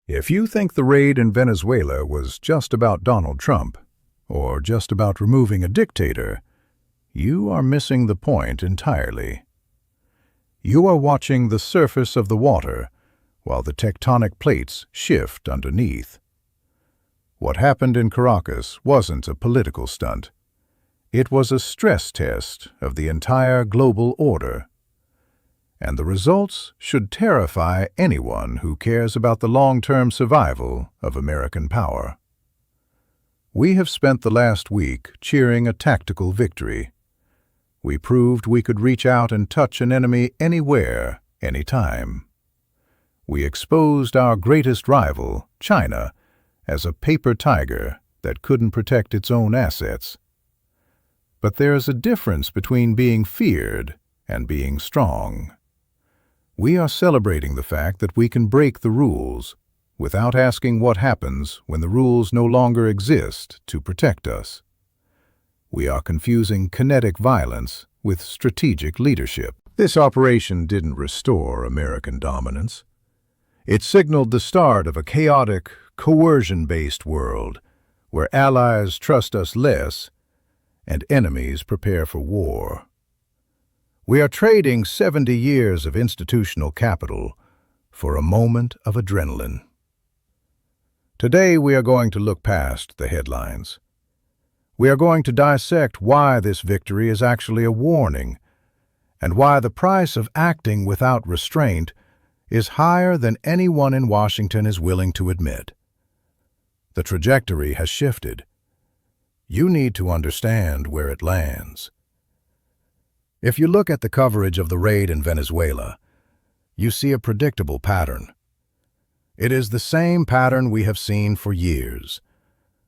If you think the raid in Venezuela was just about Donald Trump, or just about removing a dictator, you are missing the point entirely. You are watching the surface of the water while the tectonic plates shift underneath. What happened in Caracas wasn't a political stunt. It was a stress test of the entire global order. And the results should terrify anyone who cares about the long-term survival of American power. We have spent the last week cheering a tactical victory. We proved we could reach out and touch an enemy anywhere, anytime. We exposed our greatest rival, China, as a paper tiger that couldn't protect its own assets. But there's a difference between being feared and being strong. We are celebrating the fact that we can break the rules without asking what happens when the rules no longer exist to protect us. We are confusing kinetic violence with strategic leadership. This operation didn't restore American dominance. It signaled the start of a chaotic, coercion-based world where allies trust us less and enemies prepare for war. We are trading 70 years of institutional capital for a moment of adrenaline. Today we are going to look past the headlines. We are going to dissect why this victory is actually a warning and why the price of acting without restraint is higher than anyone in Washington is willing to admit. The trajectory has shifted. You need to understand where it lands. If you look at the coverage of the raid in Venezuela, you see a predictable pattern. It is the same pattern we have seen for years,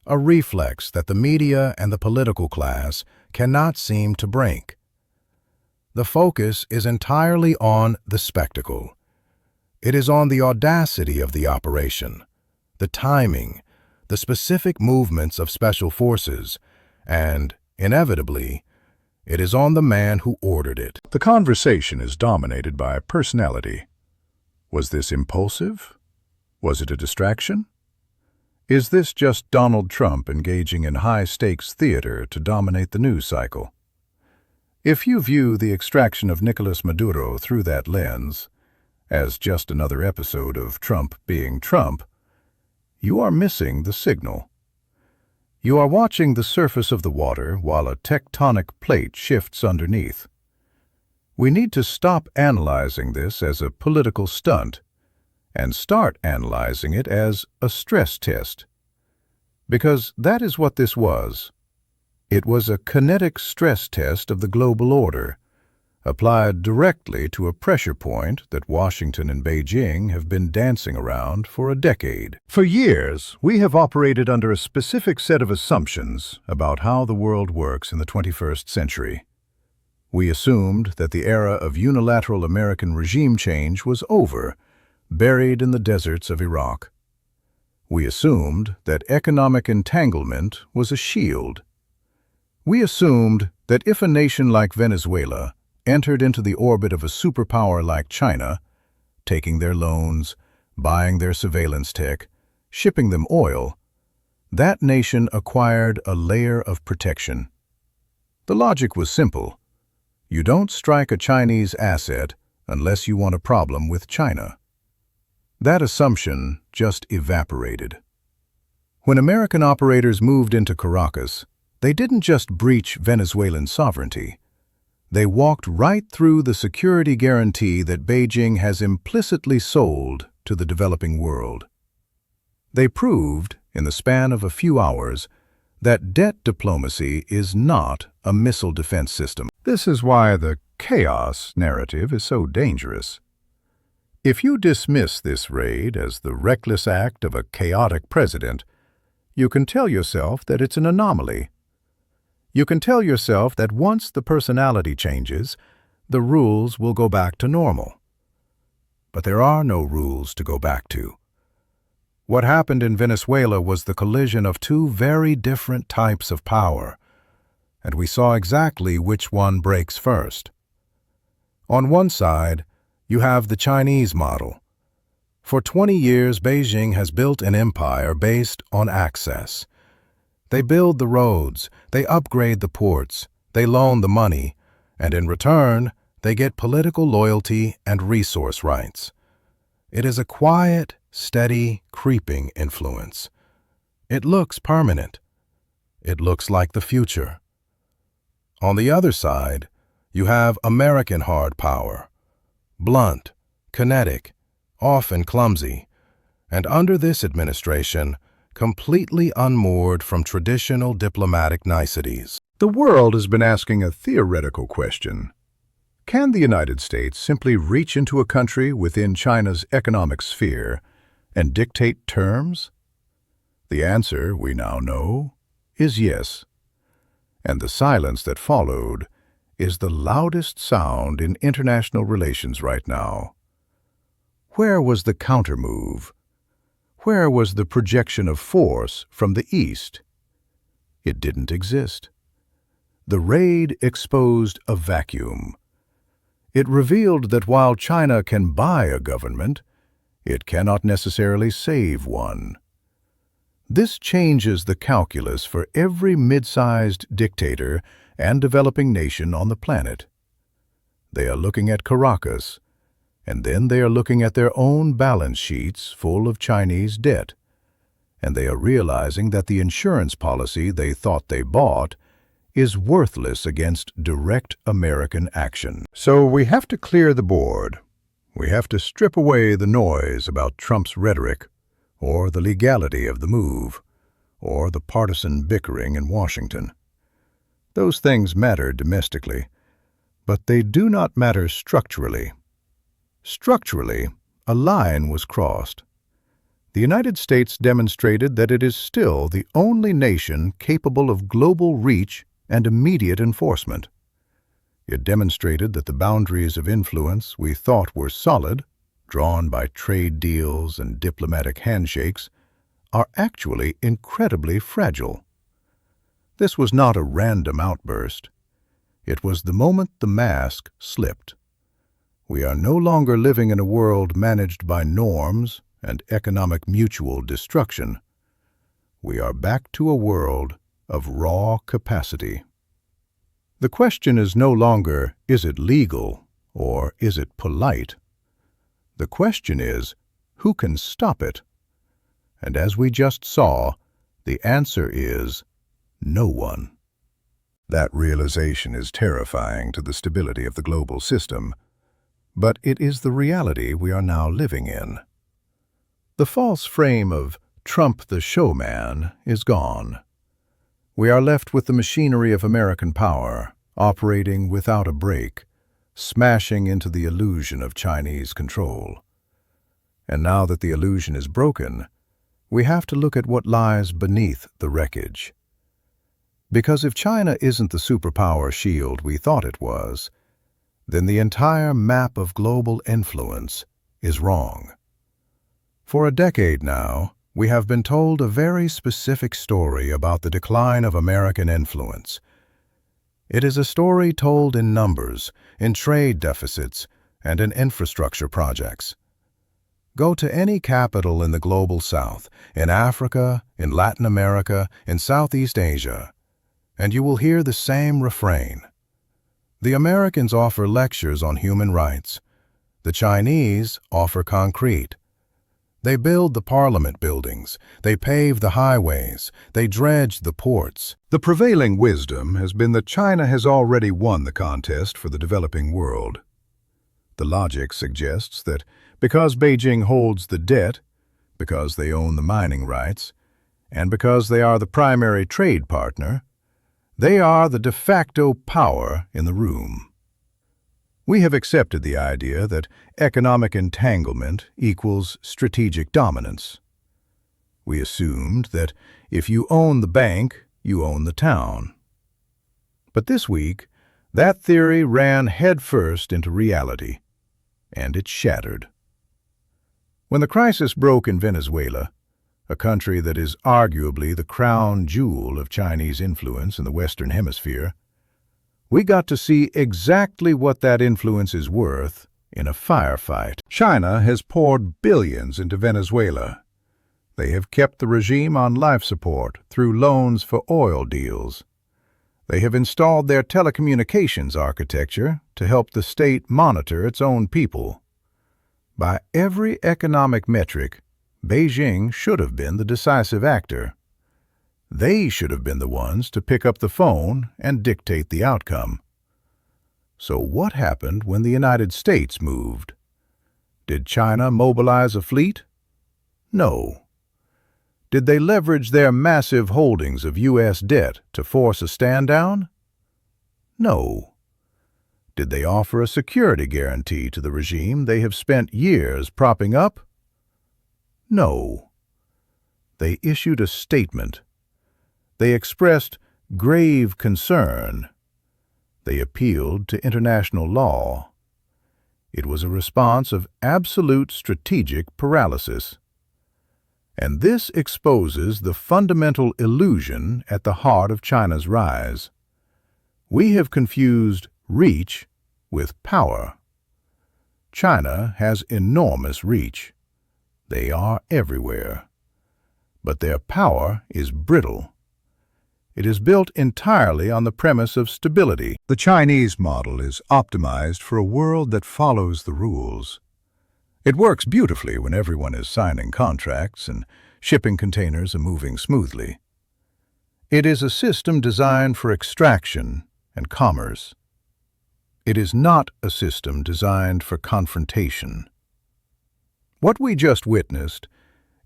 a reflex that the media and the political class cannot seem to break. The focus is entirely on the spectacle. It is on the audacity of the operation, the timing, the specific movements of special forces, and, inevitably, it is on the man who ordered it. The conversation is dominated by personality. Was this impulsive? Was it a distraction? Is this just Donald Trump engaging in high-stakes theater to dominate the news cycle? If you view the extraction of Nicolas Maduro through that lens, as just another episode of Trump being Trump, you are missing the signal. You are watching the surface of the water while a tectonic plate shifts underneath. We need to stop analyzing this as a political stunt and start analyzing it as a stress test. Because that is what this was. It was a kinetic stress test of the global order, applied directly to a pressure point that Washington and Beijing have been dancing around for a decade. For years, we have operated under a specific set of assumptions about how the world works in the 21st century. We assumed that the era of unilateral American regime change was over, buried in the deserts of Iraq. We assumed that economic entanglement was a shield. We assumed that if a nation like Venezuela entered into the orbit of a superpower like China, taking their loans, buying their surveillance tech, shipping them oil, that nation acquired a layer of protection. The logic was simple. You don't strike a Chinese asset unless you want a problem with China. That assumption just evaporated. When American operators moved into Caracas, they didn't just breach Venezuelan sovereignty. They walked right through the security guarantee that Beijing has implicitly sold to the developing world. They proved, in the span of a few hours, that debt diplomacy is not a missile defense system. This is why the chaos narrative is so dangerous. If you dismiss this raid as the reckless act of a chaotic president, you can tell yourself that it's an anomaly. You can tell yourself that once the personality changes, the rules will go back to normal. But there are no rules to go back to. What happened in Venezuela was the collision of two very different types of power, and we saw exactly which one breaks first. On one side, you have the Chinese model. For 20 years, Beijing has built an empire based on access. They build the roads, they upgrade the ports, they loan the money, and in return, they get political loyalty and resource rights. It is a quiet, steady, creeping influence. It looks permanent. It looks like the future. On the other side, you have American hard power, blunt, kinetic, often clumsy, and under this administration, completely unmoored from traditional diplomatic niceties. The world has been asking a theoretical question. Can the United States simply reach into a country within China's economic sphere and dictate terms? The answer, we now know, is yes. And the silence that followed is the loudest sound in international relations right now. Where was the countermove? Where was the projection of force from the East? It didn't exist. The raid exposed a vacuum. It revealed that while China can buy a government, it cannot necessarily save one. This changes the calculus for every mid-sized dictator and developing nation on the planet. They are looking at Caracas, and then they are looking at their own balance sheets full of Chinese debt, and they are realizing that the insurance policy they thought they bought is worthless against direct American action. So we have to clear the board. We have to strip away the noise about Trump's rhetoric, or the legality of the move, or the partisan bickering in Washington. Those things matter domestically, but they do not matter structurally. Structurally, a line was crossed. The United States demonstrated that it is still the only nation capable of global reach and immediate enforcement. It demonstrated that the boundaries of influence we thought were solid, drawn by trade deals and diplomatic handshakes, are actually incredibly fragile. This was not a random outburst. It was the moment the mask slipped. We are no longer living in a world managed by norms and economic mutual destruction. We are back to a world of raw capacity. The question is no longer, is it legal or is it polite? The question is, who can stop it? And as we just saw, the answer is no one. That realization is terrifying to the stability of the global system, but it is the reality we are now living in. The false frame of Trump the showman is gone. We are left with the machinery of American power, operating without a break, smashing into the illusion of Chinese control. And now that the illusion is broken, we have to look at what lies beneath the wreckage. Because if China isn't the superpower shield we thought it was, then the entire map of global influence is wrong. For a decade now, we have been told a very specific story about the decline of American influence. It is a story told in numbers, in trade deficits, and in infrastructure projects. Go to any capital in the global South, in Africa, in Latin America, in Southeast Asia, and you will hear the same refrain. The Americans offer lectures on human rights. The Chinese offer concrete. They build the parliament buildings, they pave the highways, they dredge the ports. The prevailing wisdom has been that China has already won the contest for the developing world. The logic suggests that because Beijing holds the debt, because they own the mining rights, and because they are the primary trade partner, they are the de facto power in the room. We have accepted the idea that economic entanglement equals strategic dominance. We assumed that if you own the bank, you own the town. But this week, that theory ran headfirst into reality, and it shattered. When the crisis broke in Venezuela, a country that is arguably the crown jewel of Chinese influence in the Western Hemisphere, we got to see exactly what that influence is worth in a firefight. China has poured billions into Venezuela. They have kept the regime on life support through loans for oil deals. They have installed their telecommunications architecture to help the state monitor its own people. By every economic metric, Beijing should have been the decisive actor. They should have been the ones to pick up the phone and dictate the outcome. So what happened when the United States moved? Did China mobilize a fleet? No. Did they leverage their massive holdings of U.S. debt to force a stand-down? No. Did they offer a security guarantee to the regime they have spent years propping up? No. They issued a statement. They expressed grave concern. They appealed to international law. It was a response of absolute strategic paralysis. And this exposes the fundamental illusion at the heart of China's rise. We have confused reach with power. China has enormous reach. They are everywhere. But their power is brittle. It is built entirely on the premise of stability. The Chinese model is optimized for a world that follows the rules. It works beautifully when everyone is signing contracts and shipping containers are moving smoothly. It is a system designed for extraction and commerce. It is not a system designed for confrontation. What we just witnessed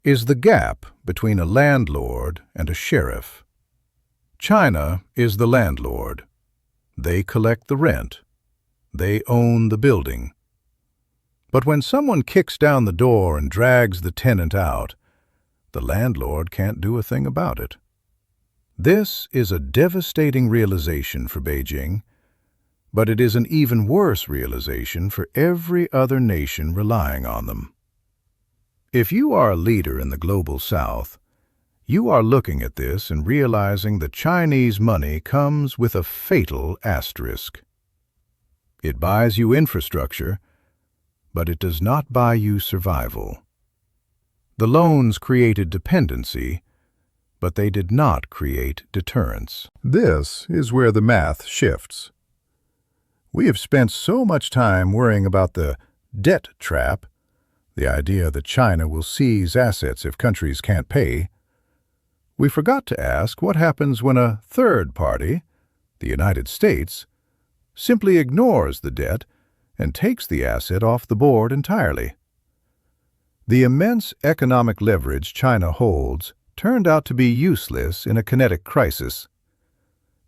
is the gap between a landlord and a sheriff. China is the landlord. They collect the rent. They own the building. But when someone kicks down the door and drags the tenant out, the landlord can't do a thing about it. This is a devastating realization for Beijing, but it is an even worse realization for every other nation relying on them. If you are a leader in the global South, you are looking at this and realizing that Chinese money comes with a fatal asterisk. It buys you infrastructure, but it does not buy you survival. The loans created dependency, but they did not create deterrence. This is where the math shifts. We have spent so much time worrying about the debt trap, the idea that China will seize assets if countries can't pay. We forgot to ask what happens when a third party, the United States, simply ignores the debt and takes the asset off the board entirely. The immense economic leverage China holds turned out to be useless in a kinetic crisis.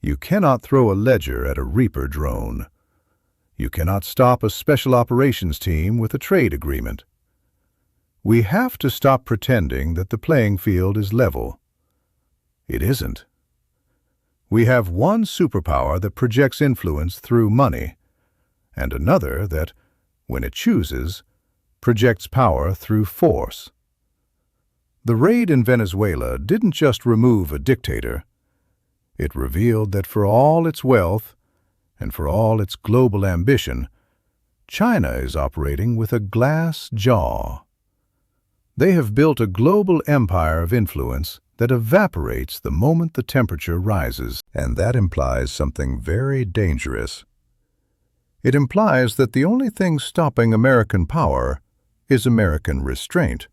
You cannot throw a ledger at a Reaper drone. You cannot stop a special operations team with a trade agreement. We have to stop pretending that the playing field is level. It isn't. We have one superpower that projects influence through money, and another that, when it chooses, projects power through force. The raid in Venezuela didn't just remove a dictator. It revealed that for all its wealth and for all its global ambition, China is operating with a glass jaw. They have built a global empire of influence that evaporates the moment the temperature rises, and that implies something very dangerous. It implies that the only thing stopping American power is American restraint.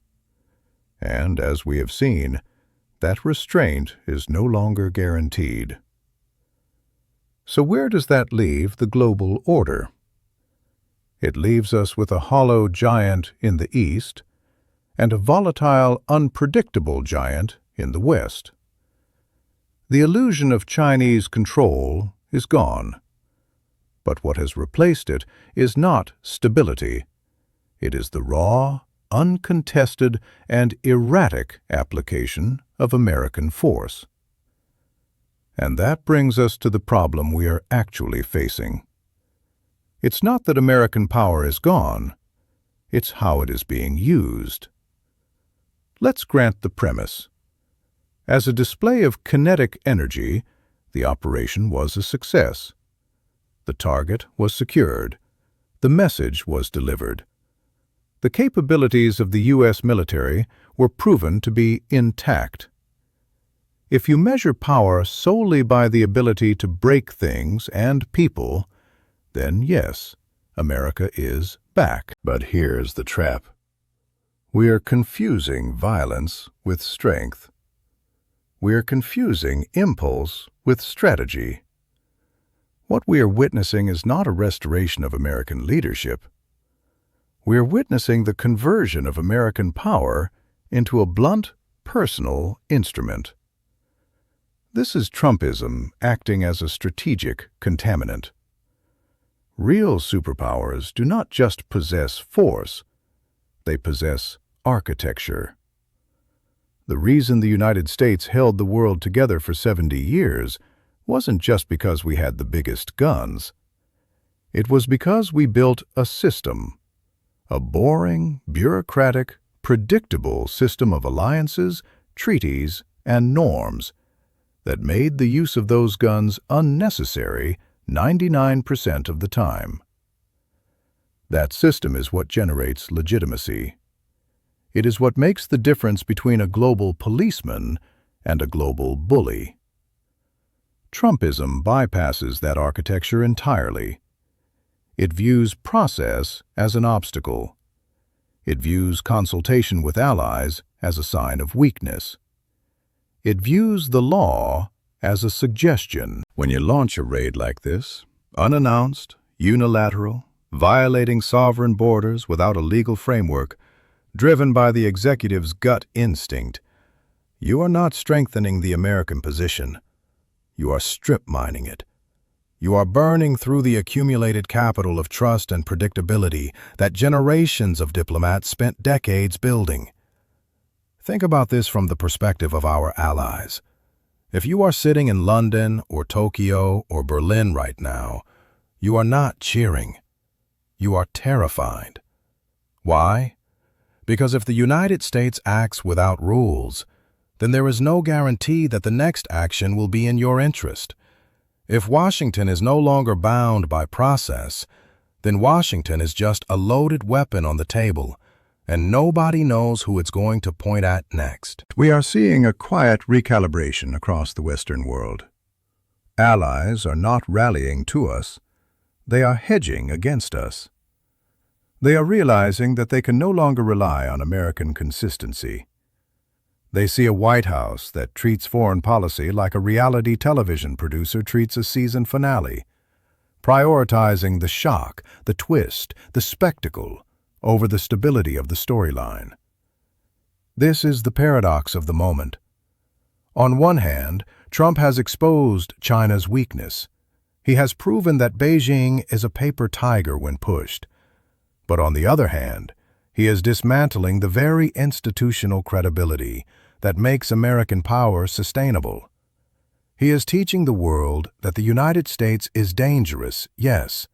And as we have seen, that restraint is no longer guaranteed. So where does that leave the global order? It leaves us with a hollow giant in the east and a volatile, unpredictable giant in the west. The illusion of Chinese control is gone. But what has replaced it is not stability. It is the raw, uncontested, and erratic application of American force. And that brings us to the problem we are actually facing. It's not that American power is gone, it's how it is being used. Let's grant the premise. As a display of kinetic energy, the operation was a success. The target was secured. The message was delivered. The capabilities of the U.S. military were proven to be intact. If you measure power solely by the ability to break things and people, then yes, America is back. But here's the trap. We are confusing violence with strength. We are confusing impulse with strategy. What we are witnessing is not a restoration of American leadership. We are witnessing the conversion of American power into a blunt, personal instrument. This is Trumpism acting as a strategic contaminant. Real superpowers do not just possess force, they possess architecture. The reason the United States held the world together for 70 years wasn't just because we had the biggest guns. It was because we built a system, a boring, bureaucratic, predictable system of alliances, treaties, and norms that made the use of those guns unnecessary 99% of the time. That system is what generates legitimacy. It is what makes the difference between a global policeman and a global bully. Trumpism bypasses that architecture entirely. It views process as an obstacle. It views consultation with allies as a sign of weakness. It views the law as a suggestion. When you launch a raid like this, unannounced, unilateral, violating sovereign borders without a legal framework, driven by the executive's gut instinct, you are not strengthening the American position. You are strip mining it. You are burning through the accumulated capital of trust and predictability that generations of diplomats spent decades building. Think about this from the perspective of our allies. If you are sitting in London or Tokyo or Berlin right now, you are not cheering. You are terrified. Why? Because if the United States acts without rules, then there is no guarantee that the next action will be in your interest. If Washington is no longer bound by process, then Washington is just a loaded weapon on the table, and nobody knows who it's going to point at next. We are seeing a quiet recalibration across the Western world. Allies are not rallying to us. They are hedging against us. They are realizing that they can no longer rely on American consistency. They see a White House that treats foreign policy like a reality television producer treats a season finale, prioritizing the shock, the twist, the spectacle over the stability of the storyline. This is the paradox of the moment. On one hand, Trump has exposed China's weakness. He has proven that Beijing is a paper tiger when pushed. But on the other hand, he is dismantling the very institutional credibility that makes American power sustainable. He is teaching the world that the United States is dangerous, yes,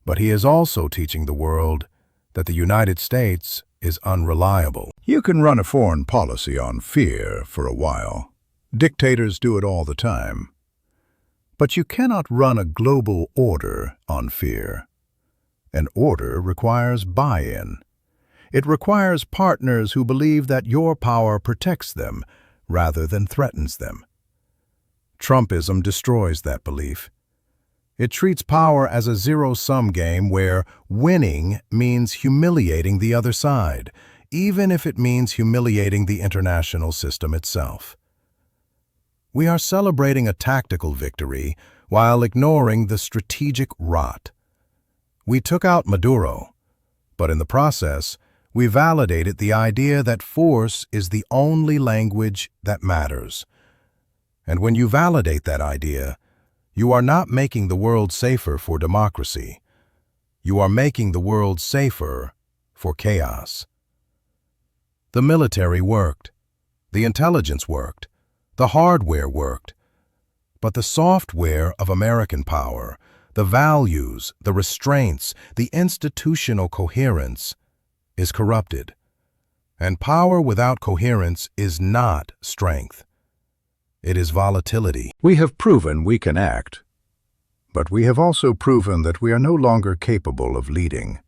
but he is also teaching the world that the United States is unreliable. You can run a foreign policy on fear for a while. Dictators do it all the time. But you cannot run a global order on fear. An order requires buy-in. It requires partners who believe that your power protects them rather than threatens them. Trumpism destroys that belief. It treats power as a zero-sum game where winning means humiliating the other side, even if it means humiliating the international system itself. We are celebrating a tactical victory while ignoring the strategic rot. We took out Maduro, but in the process, we validated the idea that force is the only language that matters. And when you validate that idea, you are not making the world safer for democracy. You are making the world safer for chaos. The military worked. The intelligence worked. The hardware worked. But the software of American power, the values, the restraints, the institutional coherence, is corrupted. And power without coherence is not strength. It is volatility. We have proven we can act, But we have also proven that we are no longer capable of leading.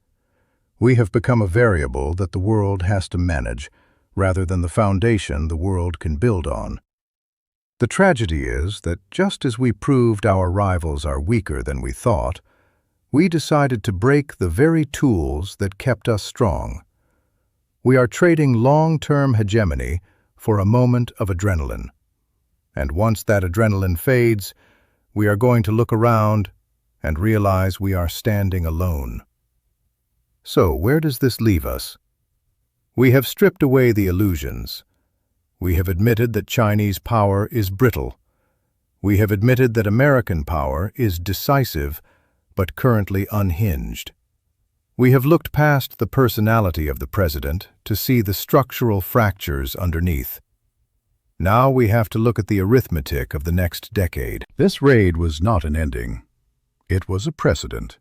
We have become a variable that the world has to manage, rather than the foundation the world can build on. The tragedy is that just as we proved our rivals are weaker than we thought, we decided to break the very tools that kept us strong. We are trading long-term hegemony for a moment of adrenaline. And once that adrenaline fades, we are going to look around and realize we are standing alone. So, where does this leave us? We have stripped away the illusions. We have admitted that Chinese power is brittle. We have admitted that American power is decisive, but currently unhinged. We have looked past the personality of the president to see the structural fractures underneath. Now we have to look at the arithmetic of the next decade. This raid was not an ending. It was a precedent.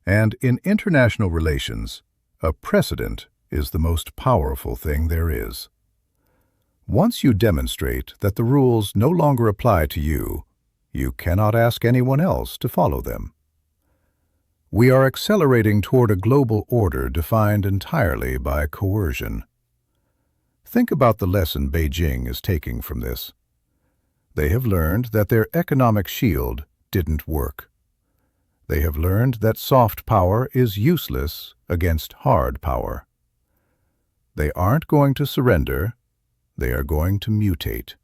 And in international relations, a precedent is the most powerful thing there is. Once you demonstrate that the rules no longer apply to you, you cannot ask anyone else to follow them. We are accelerating toward a global order defined entirely by coercion. Think about the lesson Beijing is taking from this. They have learned that their economic shield didn't work. They have learned that soft power is useless against hard power. They aren't going to surrender. They are going to mutate.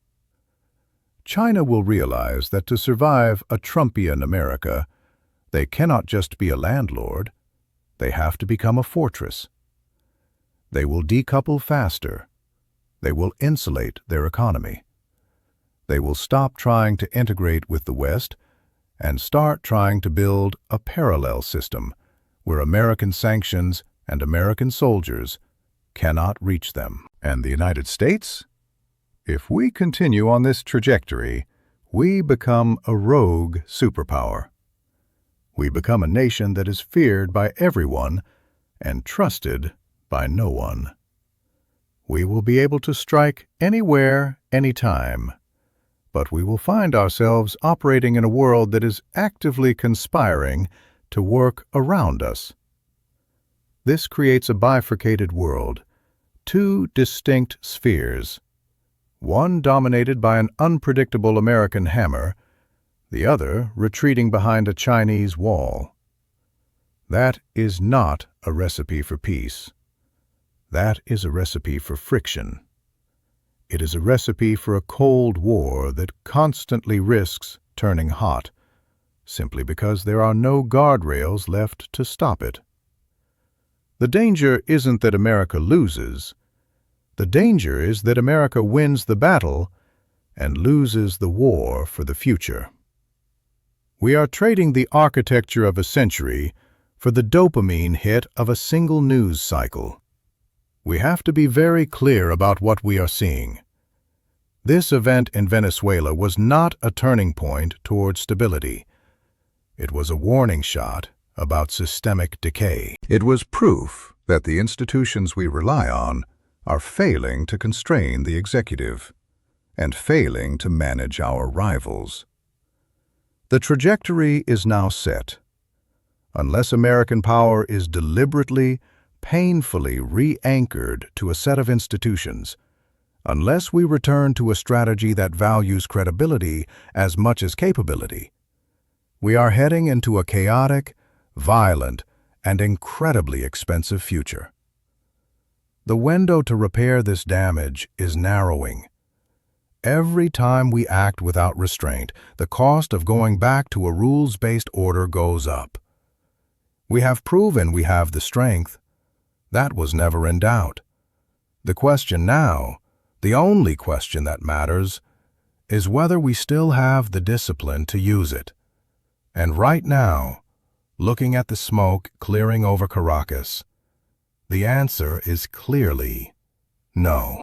China will realize that to survive a Trumpian America, they cannot just be a landlord. They have to become a fortress. They will decouple faster. They will insulate their economy. They will stop trying to integrate with the West and start trying to build a parallel system where American sanctions and American soldiers cannot reach them. And the United States? If we continue on this trajectory, we become a rogue superpower. We become a nation that is feared by everyone and trusted by no one. We will be able to strike anywhere, anytime, but we will find ourselves operating in a world that is actively conspiring to work around us. This creates a bifurcated world, two distinct spheres, one dominated by an unpredictable American hammer, the other retreating behind a Chinese wall. That is not a recipe for peace. That is a recipe for friction. It is a recipe for a Cold War that constantly risks turning hot, simply because there are no guardrails left to stop it. The danger isn't that America loses. The danger is that America wins the battle and loses the war for the future. We are trading the architecture of a century for the dopamine hit of a single news cycle. We have to be very clear about what we are seeing. This event in Venezuela was not a turning point toward stability. It was a warning shot about systemic decay. It was proof that the institutions we rely on are failing to constrain the executive and failing to manage our rivals. The trajectory is now set. Unless American power is deliberately, painfully re-anchored to a set of institutions, unless we return to a strategy that values credibility as much as capability, we are heading into a chaotic, violent, and incredibly expensive future. The window to repair this damage is narrowing. Every time we act without restraint, the cost of going back to a rules-based order goes up. We have proven we have the strength. That was never in doubt. The question now, the only question that matters, is whether we still have the discipline to use it. And right now, looking at the smoke clearing over Caracas, the answer is clearly no.